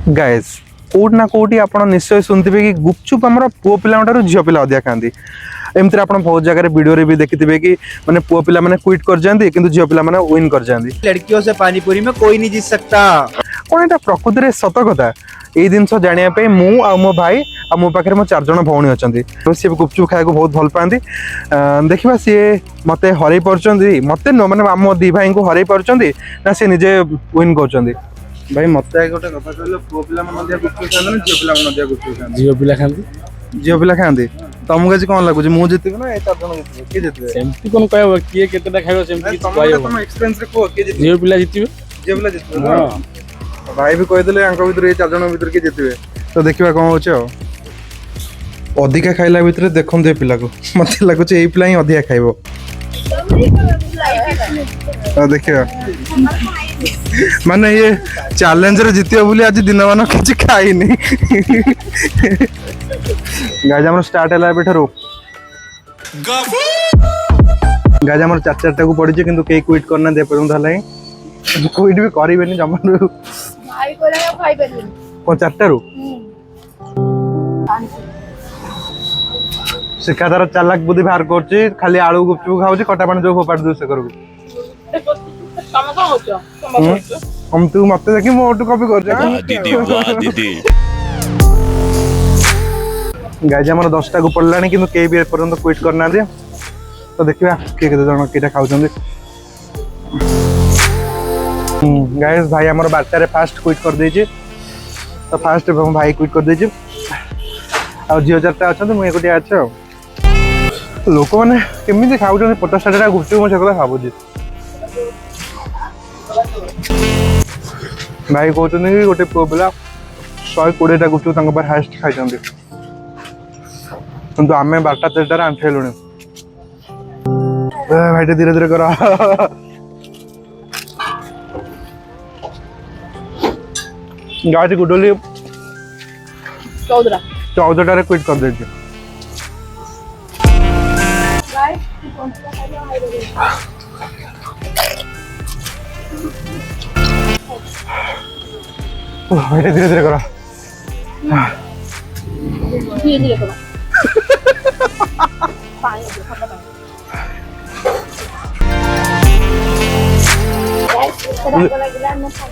Guys coat ना कोटी आपण निश्चय सुनथिबे कि गुपचुप हमर पुओ पिला ठारू झियो पिला अधिया खांदी। एमती आपण बहुत जगह वीडियो रे भी देखिथिबे कि माने पुओ पिला माने क्विट कर जांदी किंतु झियो पिला माने विन कर जांदी। लड़कियों से पानीपुरी में कोई नहीं जीत सकता। कोन एटा प्रकृति रे सत कथा ए जिनस जानिया पे मु आ मो भाई आ मो पाखरे मो चार जण भौणी अछंती। से गुपचुप खाय को बहुत भल पांदी। देखिबा से मते हरै परचंदी मते न माने हम दी भाई को हरै परचंदी ना से निजे विन करचंदी। भाई मते गोटे कथा कहलो पुओ पिला मन दिया गुपचुप खांदे ना झियो पिला मन दिया गुपचुप खांदे। झियो पिला खांदी। झियो पिला खांदे तमको आज कोन लागु मु जितबे ना ए चार जण जितबे के जितबे सेमती कोन कहबो किए केतेटा खाइबो सेमती कहबो तम एक्सपीरियंस रे को के जितबे झियो पिला जितिबे। झियो पिला जितबे हां भाई भी कहि देले अंक भीतर ए चार जण भीतर के जितबे तो देखिबा कोन होचे अधिका खाइला भीतर देखन दे पिला को मते लागु ए पिला ही अधिका खाइबो देखिए माने ये चैलेंज रे जितियो बोली आज दिन मान किछ खाई नहीं। गाइस हमर स्टार्ट हला बेठरो गाइस हमर चार चारटा को पड़ी किंतु के क्विट करना दे पर्यंत हला क्विट भी करिबेनी जमन भाई को लगा खाई बेनी को चारटा रो सिकादार चालाक बुद्धि बाहर करछि खाली आलू गुपचुप खाउछि कटा पानी जो फोपाड़ दु से करगु तम को होचो तम को हम तू मते देखि मोटू कॉपी कर दीदी वाह दीदी। गाइस हमर 10टा को पड़लानी किंतु के भी पर्यंत क्विट करना दे तो देखिबा के केते जण केटा खाउछन्दी। गाइस भाई हमर 12टा रे फास्ट क्विट कर देछि तो फास्ट भाई क्विट कर देछि आ जियो चारटा अछन मु एकोटिया अच्छा लोक माने केमिति खाउछन 50 टा गुपचुप म सकला खाबुजी भाई कहते कि गोटे पुओ पिला 120 टा गुपचुप तांको पर हास्ट खाइछन्दी किंतु आमे 12टा 13टा रे आंठेलुनी भाई धीरे धीरे करा गाड़ी गुडोली 14टा रे क्विट कर देछि। धीरे धीरे करा धीरे धीरे करो पानी दे खत्म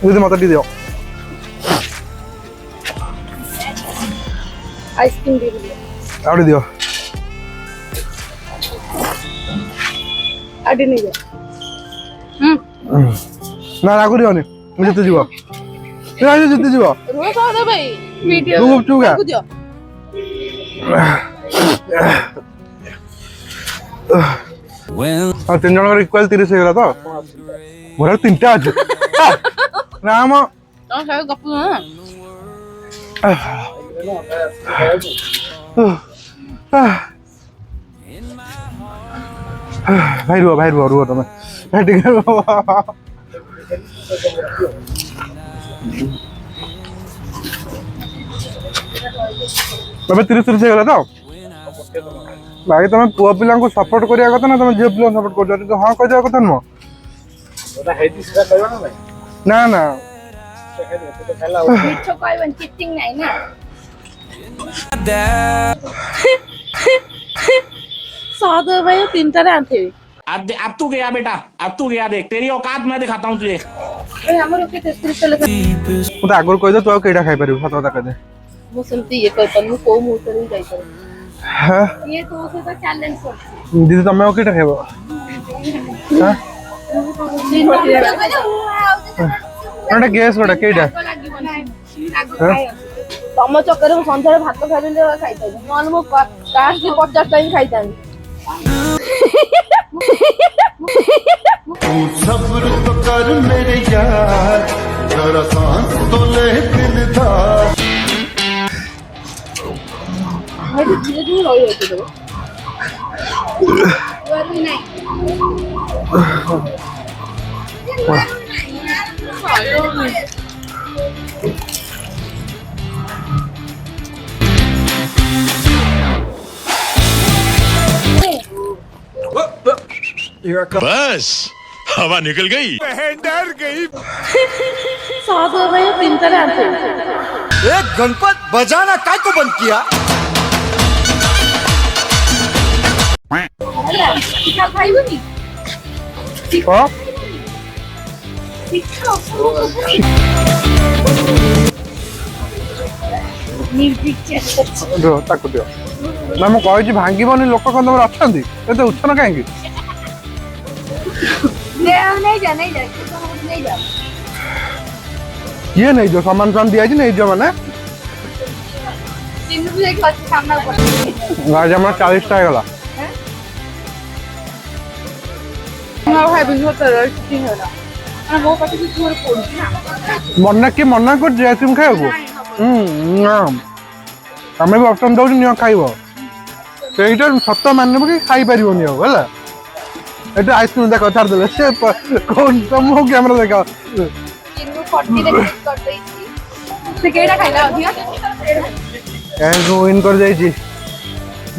मुझे मत दी दियो आइसक्रीम दे दियो आउडी दियो आडी नहीं दे ना लागु दियोनी मुझे तो जीवा ना जिते जीवा रोज आ दे भाई वीडियो तू गुपचुप खा दियो हां तीन जण इक्वल 30 हेगला तो मोर 3टा अछि ना म तो खाओ गप्पू ना भाई रुआ तमे भाई ठीक है तमे 30 हेगला तो भाई तुम पुओ पिला को सपोर्ट करिया कथा ना तुम झियो पिला सपोर्ट कर तो हां कह दिया कथा न ओटा हेती सीधा कहबो ना ना मिठो कहबन चिटिंग नहीं ना साद भाई 3टा रे आंथे अब तू गया बेटा, अब तू गया, देख तेरी औकात मैं दिखाता हूँ तुझे। ए हमरो के 33 लगा मु त आगुर कहि दे तू केडा खाइ परिबो सत कथा कह दे मु सुनती ये कहतन मु को मुंह से जाई पर हां ये तो से तो चैलेंज कर दीदी तमे ओ केडा खाइबो हां एटा गैस बडा केडा तम चक्कर में संध्या भात खाइले खाइता नन मु काश के 50 टाइम खाइता तू सब्र तो कर मेरे यार जरा सांस तो ले दिलदार मैं धीरे धीरे रही होती तो गर्मी नहीं बस हवा निकल गई। साथ हो गए 3 तरह आते गणपत बजाना काय को बंद किया? ପିଠା ଖାଇବୁନି ହଁ ପିଠା ଦିଅ ତାକୁ ଦିଅ ନା ମୁଁ କହିଛି ଭାଙ୍ଗିବନି ଲୋକ କ'ଣ ତମର ଅଛନ୍ତି ଏତେ ଉଚ୍ଛନ କାହିଁକି ନେଇଯା ନେଇଯା କିଏ ନେଇଯିବ ସମାନ ସମାନ ଦିଆଯାଇଛି ନେଇଯିବ ମାନେ ଚିହ୍ନୁ ଯାଇକି ଅଛି ସାମ୍ନାକୁ ଗାଡ଼ି ଆମର 40ଟା ହେଇଗଲା ଭାବିଲି ମୋ ପାଖରେ ଜୋର ପଡୁଛି ନା ମନା କରୁଛି ଆଇସ୍କ୍ରିମ୍ ଖାଇବାକୁ ଆମେ ବି ଅପସନ୍ ଦଉଛୁ ନିଅ ଖାଇବ ସେଇଟା ସତ ମାନିବ କି ଖାଇପାରିବନି ଆଉ ହେଲା ଏଟା ଆଇସ୍କ୍ରିମ୍ ଦେଖ ଛାଡ଼ିଦେଲେ ସେ ତମକୁ କ୍ୟାମେରା ଦେଖ ଚିହ୍ନୁ ଫଟିରେ କ୍ଲିକ୍ କରିଦେଇଛି ସେ କେଇଟା ଖାଇଲା ଅଧିକା ୱିନ୍ କରିଯାଇଛି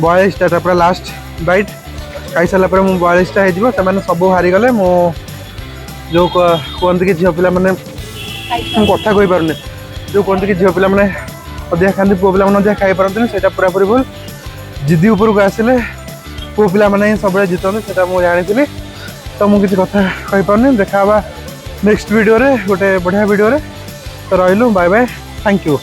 42ଟା ତାପରେ ଲାଷ୍ଟ ବାଇଟ୍ ଖାଇସାରିଲା ପରେ ମୁଁ 42ଟା ହେଇଯିବ ସେମାନେ ସବୁ ହାରିଗଲେ ମୁଁ ଯେଉଁ କୁହନ୍ତି କି ଝିଅ ପିଲାମାନେ ମୁଁ କଥା କହିପାରୁନି ଯେଉଁ କୁହନ୍ତି କି ଝିଅ ପିଲାମାନେ ଅଧିକା ଖାଆନ୍ତି ପୁଅ ପିଲାମାନେ ଅଧିକା ଖାଇପାରନ୍ତିନି ସେଇଟା ପୁରାପୁରି ଭୁଲ ଜିଦି ଉପରକୁ ଆସିଲେ ପୁଅ ପିଲାମାନେ ହିଁ ସବୁବେଳେ ଜିତନ୍ତି ସେଇଟା ମୁଁ ଜାଣିଥିଲି ତ ମୁଁ କିଛି କଥା କହିପାରୁନି ଦେଖା ହେବା ନେକ୍ସଟ ଭିଡ଼ିଓରେ ଗୋଟେ ବଢ଼ିଆ ଭିଡ଼ିଓରେ ତ ରହିଲୁ ବାଏ ବାଏ ଥ୍ୟାଙ୍କ ୟୁ